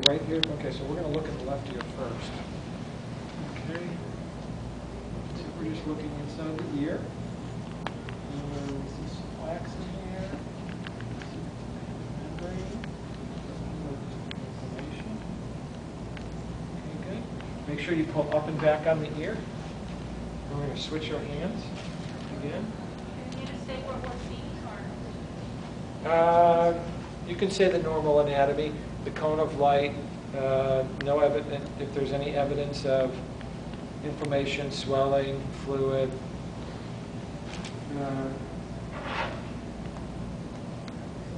right ear? Okay, so we're going to look at the left ear first. Okay. So we're just looking inside the ear. We see some plaques in here. Membrane. Inflammation. Okay, good. Make sure you pull up and back on the ear. We're going to switch our hands again. Can you just say what we're seeing? You can say the normal anatomy, the cone of light, no evidence, if there's any evidence of inflammation, swelling, fluid.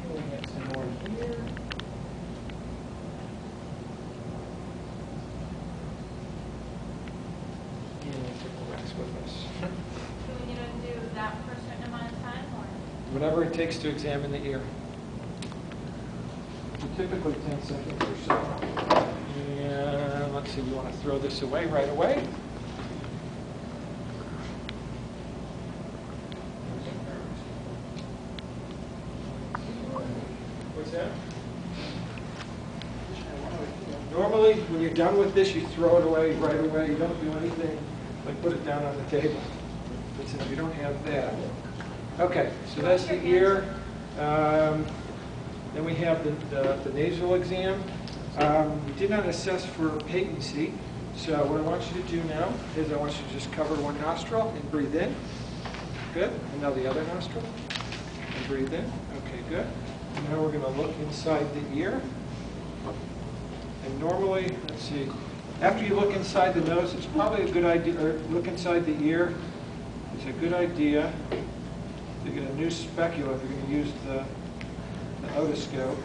We'll get some more here. And we'll take the rest with us. Do we need to do that for a certain amount of time, or? Whatever it takes to examine the ear. Typically 10 seconds or so. And let's see, we want to throw this away right away. What's that? Normally, when you're done with this, you throw it away right away. You don't do anything like put it down on the table. But since you don't have that. Okay, so that's the ear. Then we have the nasal exam. We did not assess for patency, so what I want you to do now is I want you to just cover one nostril and breathe in. Good. And now the other nostril. And breathe in. Okay, good. And now we're going to look inside the ear. And normally, let's see, after you look inside the nose, it's probably a good idea, or look inside the ear. It's a good idea to get a new specula if you're going to use the otoscope.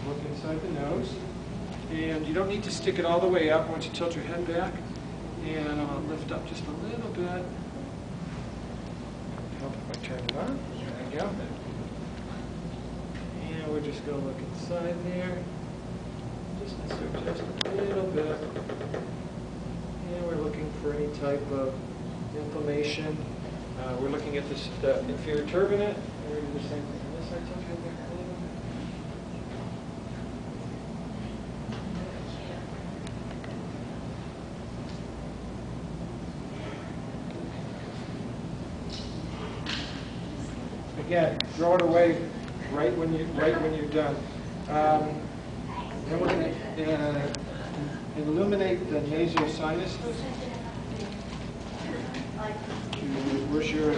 Look inside the nose. And you don't need to stick it all the way up. Once you tilt your head back, and I'll lift up just a little bit. Help if I turn it on. There you go. And we're just going to look inside there. Just a little bit. And we're looking for any type of inflammation. We're looking at this, the inferior turbinate. And we're going to do the same thing on this side. Tilt your head back a little. Again, throw it away right when you're done. Then we're going to illuminate the nasal sinus. Where's your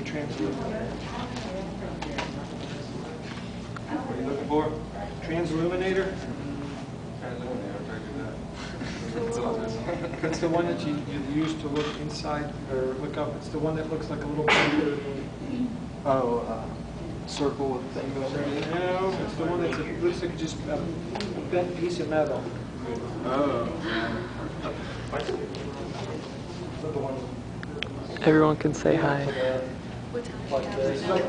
transilluminator? What are you looking for? Transilluminator? That's the one that you use to look inside or look up. It's the one that looks like a little circle with thing going there. No, it's the one that looks like just a bent piece of metal. Oh. Everyone can say hi.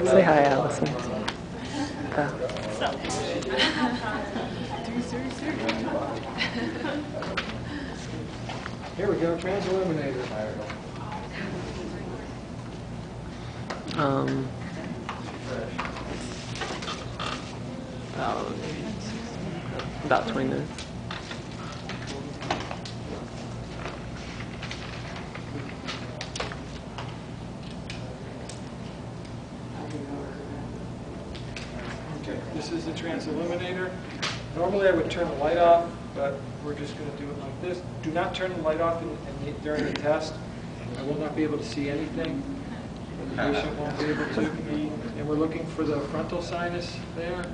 Say hi, Allison. Here we go, transilluminator. About 20 minutes. Okay, this is the transilluminator. Normally I would turn the light off, but we're just going to do it like this. Do not turn the light off during the test. I will not be able to see anything. The patient won't be able to. And we're looking for the frontal sinus there.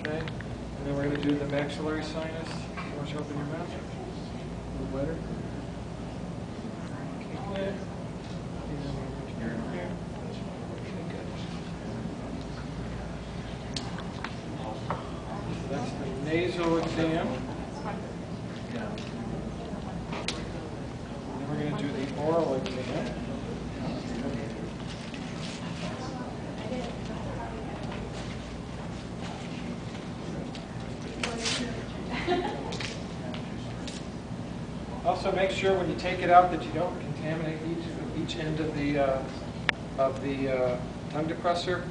Okay. And then we're going to do the maxillary sinus. You want to open your mouth? A little wider. Okay, good. And then we're going to turn here. Okay, good. That's the nasal exam. Then we're going to do the oral exam. Also, make sure when you take it out that you don't contaminate each end of the tongue depressor.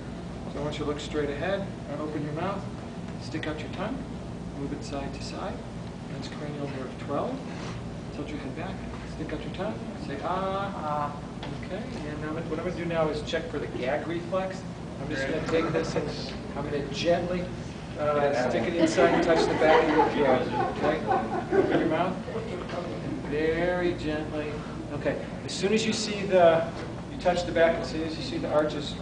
So I want you to look straight ahead and open your mouth, stick out your tongue, move it side to side. That's cranial nerve 12. Tilt your head back, stick out your tongue, say ah. Okay, and now what I'm going to do now is check for the gag reflex. I'm just going to take this and I'm going to gently stick it inside and touch the back of your throat. Okay, open your mouth, very gently. Okay, as soon as you see you touch the back, as soon as you see the arches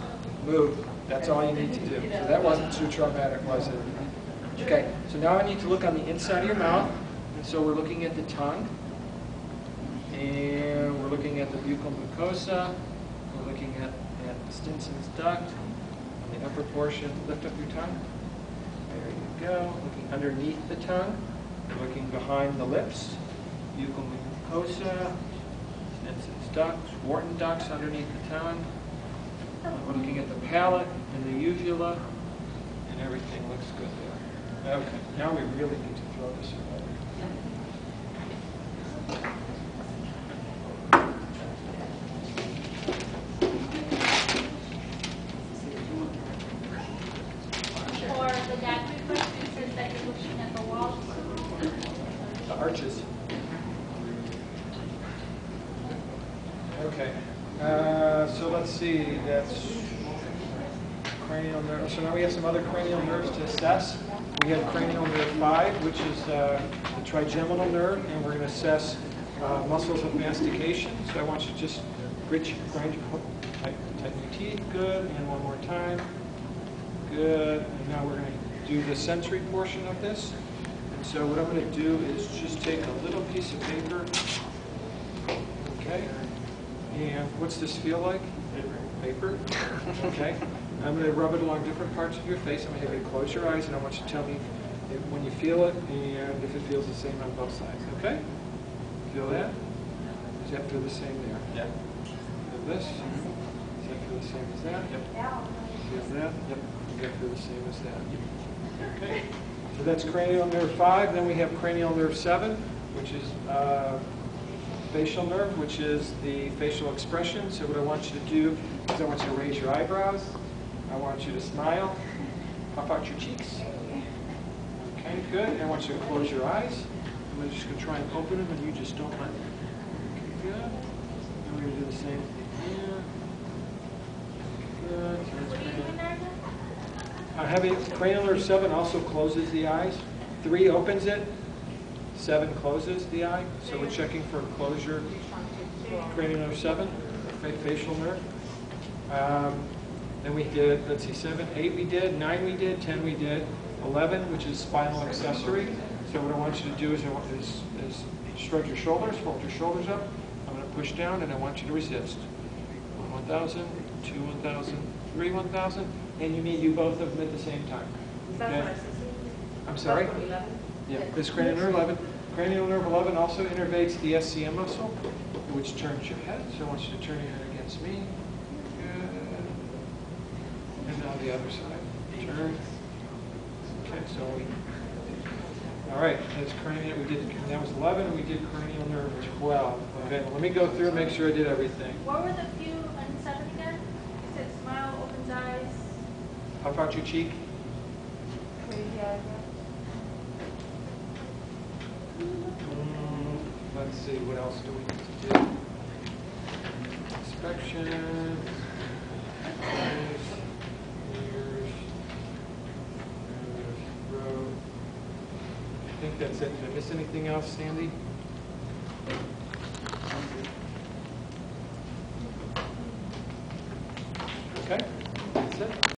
move, that's all you need to do. So that wasn't too traumatic, was it? Okay, so now I need to look on the inside of your mouth, and so we're looking at the tongue. And we're looking at the buccal mucosa. We're looking at the Stinson's duct. On the upper portion, lift up your tongue. There you go. Looking underneath the tongue. We're looking behind the lips. Buccal mucosa. Stinson's duct. Wharton ducts underneath the tongue. We're looking at the palate and the uvula. And everything looks good there. Okay, now we really need to throw this away. For the gag reflex, it says that you're looking at the wall. The arches. Okay. So let's see. That's cranial nerve. So now we have some other cranial nerves to assess. We have cranial nerve 5, which is the trigeminal nerve, and we're going to assess muscles of mastication. So I want you to just tighten your teeth. Good. And one more time. Good. And now we're going to do the sensory portion of this. And so what I'm going to do is just take a little piece of paper. Okay. And what's this feel like? Paper. Okay. I'm going to rub it along different parts of your face. I'm going to have you close your eyes, and I want you to tell me when you feel it and if it feels the same on both sides. Okay? Feel that? Does that feel the same there? Yeah. Feel this? Does that feel the same as that? Yep. Feel that? Yep. Does that feel the same as that? Yep. Okay. So that's cranial nerve 5. Then we have cranial nerve 7, which is facial nerve, which is the facial expression. So what I want you to do is I want you to raise your eyebrows. I want you to smile. Puff out your cheeks. Okay, good. And I want you to close your eyes. I'm just going to try and open them, and you just don't let them. Okay, good. And we're going to do the same thing here. Good. So that's What are you doing there? having cranial nerve 7 also closes the eyes. 3 opens it. 7 closes the eye. So we're checking for closure. Cranial nerve 7, facial nerve. Then we did, let's see, 7, 8 we did, 9 we did, 10 we did, 11, which is spinal accessory. So what I want you to do is shrug your shoulders, fold your shoulders up. I'm going to push down, and I want you to resist. 1,000, 2, 1,000, 3, 1,000, and you meet you both of them at the same time. Okay? I'm sorry? Yeah, this is cranial nerve 11. Cranial nerve 11 also innervates the SCM muscle, which turns your head. So I want you to turn your head against me. Good. And now the other side. Turn. Okay, so all right, that's cranial. That was 11, and we did cranial nerve 12. Okay, well, let me go through and make sure I did everything. What were the few on 7 again? You said smile, opens eyes. Puff out your cheek. Let's see, what else do we need to do? Inspection, eyes, ears, throat. I think that's it. Did I miss anything else, Sandy? Okay, that's it.